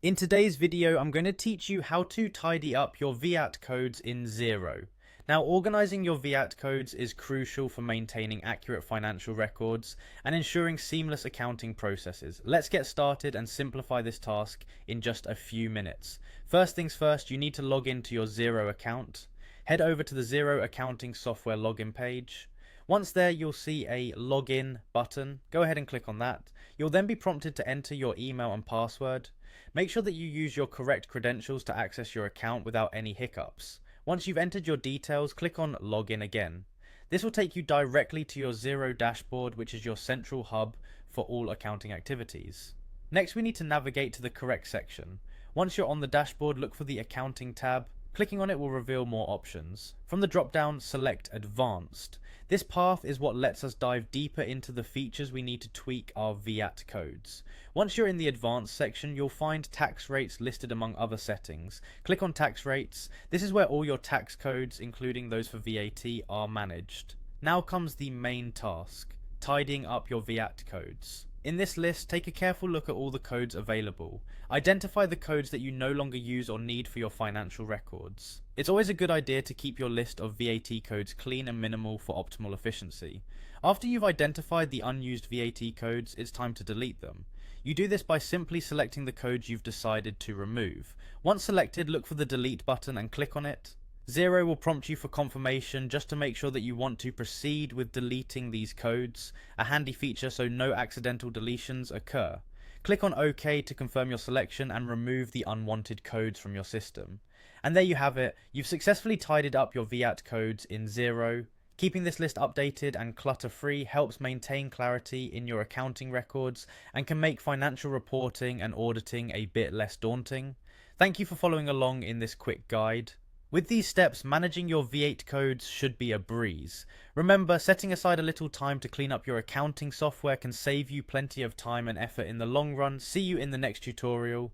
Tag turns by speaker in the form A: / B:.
A: In today's video, I'm going to teach you how to tidy up your VAT codes in Xero. Now, organizing your VAT codes is crucial for maintaining accurate financial records and ensuring seamless accounting processes. Let's get started and simplify this task in just a few minutes. First things first, you need to log into your Xero account. Head over to the Xero accounting software login page. Once there, you'll see a login button. Go ahead and click on that. You'll then be prompted to enter your email and password. Make sure that you use your correct credentials to access your account without any hiccups. Once you've entered your details, click on Login again. This will take you directly to your Xero dashboard, which is your central hub for all accounting activities. Next, we need to navigate to the correct section. Once you're on the dashboard, look for the Accounting tab. Clicking on it will reveal more options. From the drop-down, select Advanced. This path is what lets us dive deeper into the features we need to tweak our VAT codes. Once you're in the Advanced section, you'll find tax rates listed among other settings. Click on Tax Rates. This is where all your tax codes, including those for VAT, are managed. Now comes the main task, tidying up your VAT codes. In this list, take a careful look at all the codes available. Identify the codes that you no longer use or need for your financial records. It's always a good idea to keep your list of VAT codes clean and minimal for optimal efficiency. After you've identified the unused VAT codes, it's time to delete them. You do this by simply selecting the codes you've decided to remove. Once selected, look for the delete button and click on it. Xero will prompt you for confirmation just to make sure that you want to proceed with deleting these codes, a handy feature so no accidental deletions occur. Click on OK to confirm your selection and remove the unwanted codes from your system. And there you have it, you've successfully tidied up your VAT codes in Xero. Keeping this list updated and clutter-free helps maintain clarity in your accounting records and can make financial reporting and auditing a bit less daunting. Thank you for following along in this quick guide. With these steps, managing your V8 codes should be a breeze. Remember, setting aside a little time to clean up your accounting software can save you plenty of time and effort in the long run. See you in the next tutorial.